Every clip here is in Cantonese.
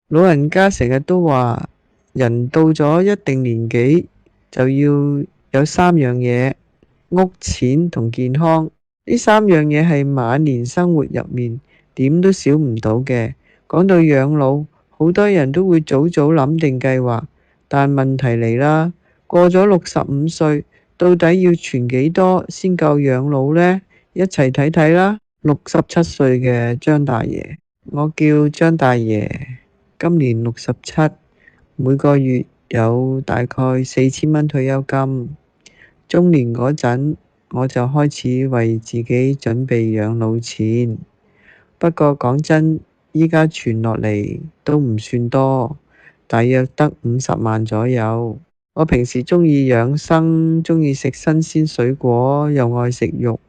老人家成日都話，人到咗一定年紀就要有三樣嘢：屋、錢同健康。呢三樣嘢係晚年生活入面點都少唔到嘅。講到養老，好多人都會早早諗定計劃，但問題嚟啦，過咗65歲，到底要存幾多先夠養老呢？一齊睇睇啦。67歲嘅張大爺，我叫張大爺。今年67，每個月有大概4000蚊退休金。中年嗰陣，我就開始為自己準備養老錢。不過講真，依家存落嚟都唔算多，大約得50萬左右。我平時鍾意養生，鍾意食新鮮水果，又愛食肉，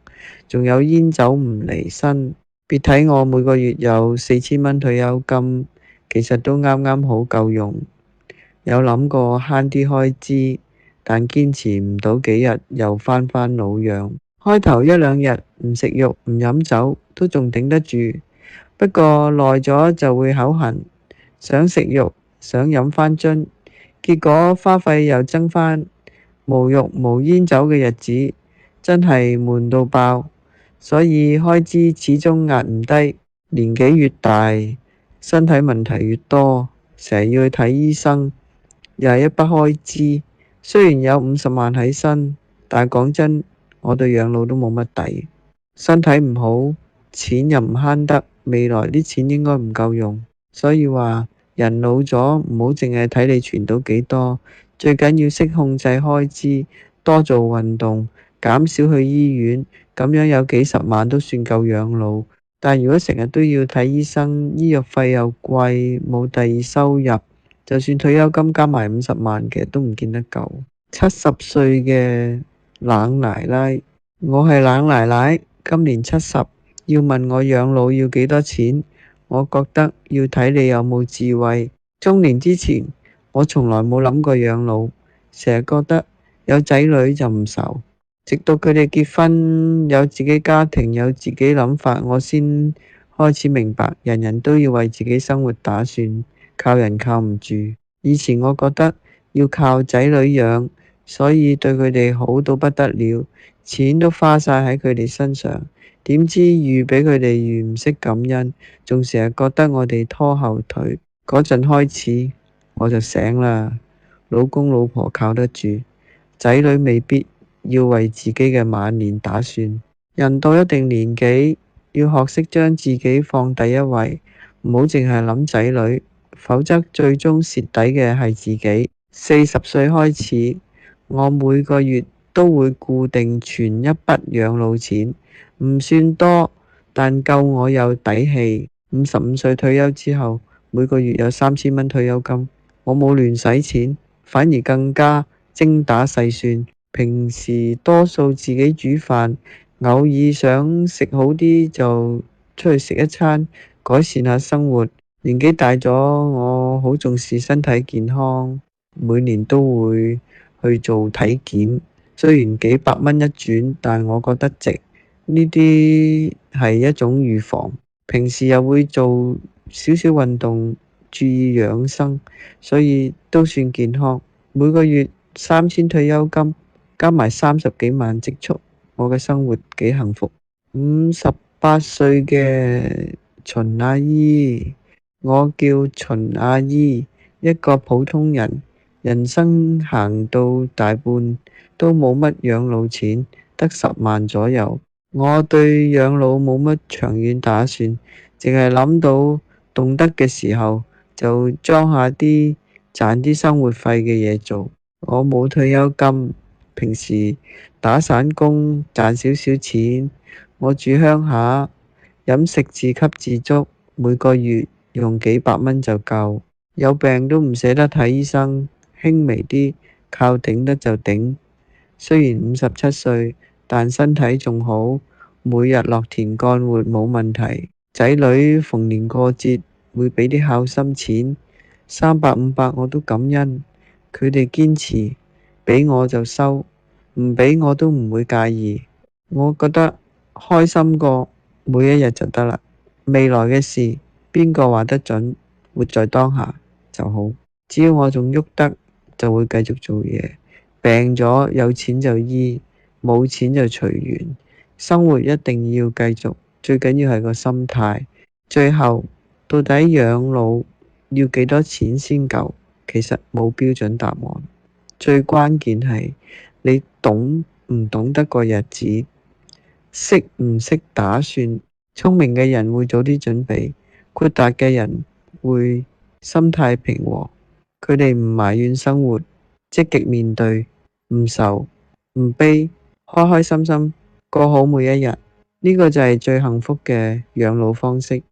仲有煙酒唔離身。別睇我每個月有4000蚊退休金，其實都啱啱好夠用。有諗過慳啲開支，但堅持唔到幾日又返老樣。開頭一兩日唔食肉唔飲酒都仲頂得住，不過耐咗就會口痕，想食肉想飲返樽，結果花費又增返。無肉無煙酒嘅日子真係悶到爆，所以開支始終壓唔低。年紀越大，身體問題越多，成日要去睇醫生，又係一筆開支。雖然有50萬喺身，但係講真，我對養老都冇乜底。身體唔好，錢又唔慳得，未來啲錢應該唔夠用。所以話人老咗唔好淨係睇你存到幾多，最緊要識控制開支，多做運動，減少去醫院，咁樣有幾十萬都算夠養老。但如果成日都要睇醫生，醫藥費又貴，冇第二收入，就算退休金加埋50萬，其實都唔見得夠。70歲嘅冷奶奶，我係冷奶奶，今年70，要問我養老要幾多錢，我覺得要睇你有冇智慧。中年之前，我從來冇諗過養老，成日覺得有仔女就唔愁。直到佢哋結婚，有自己家庭，有自己諗法，我先開始明白，人人都要為自己生活打算，靠人靠唔住。以前我覺得要靠仔女養，所以對佢哋好到不得了，錢都花晒喺佢哋身上。點知愈俾佢哋愈唔識感恩，仲成日覺得我哋拖後腿。嗰陣開始我就醒啦，老公老婆靠得住，仔女未必。要為自己嘅晚年打算。人到一定年紀，要學識將自己放第一位，唔好淨係諗仔女，否則最終蝕底嘅係自己。40歲開始，我每個月都會固定存一筆養老錢，唔算多，但夠我有底氣。55歲退休之後，每個月有3000蚊退休金，我冇亂使錢，反而更加精打細算。平時多數自己煮飯，偶爾想食好啲就出去食一餐，改善下生活。年紀大咗，我好重視身體健康，每年都會去做體檢，雖然幾百蚊一轉，但我覺得值。呢啲係一種預防，平時又會做少少運動，注意養生，所以都算健康。每個月3000退休金，加埋30幾萬積蓄，我嘅生活幾幸福。58歲嘅秦阿姨，我叫秦阿姨，一個普通人，人生行到大半都冇乜養老錢，得10萬左右。我對養老冇乜長遠打算，淨係諗到動得嘅時候就裝下啲賺啲生活費嘅嘢做。我冇退休金。平時打散工賺少少錢，我住鄉下，飲食自給自足，每個月用幾百蚊就夠，有病都唔捨得睇醫生，輕微啲靠頂得就頂。雖然57歲，但身體仲好，每日落田幹活冇問題。仔女逢年過節會俾啲孝心錢，300、500我都感恩，佢哋堅持。俾我就收，唔俾我都唔會介意。我覺得開心過每一日就得啦。未來嘅事邊個話得準？活在當下就好。只要我仲喐得，就會繼續做嘢。病咗有錢就醫，冇錢就隨緣。生活一定要繼續，最緊要係個心態。最後，到底養老要幾多錢先夠？其實冇標準答案。最關鍵係你懂唔懂得過日子，識唔識打算。聰明嘅人會早啲準備，豁達嘅人會心態平和。佢哋唔埋怨生活，積極面對，唔愁唔悲，開開心心過好每一日。呢個就係最幸福嘅養老方式。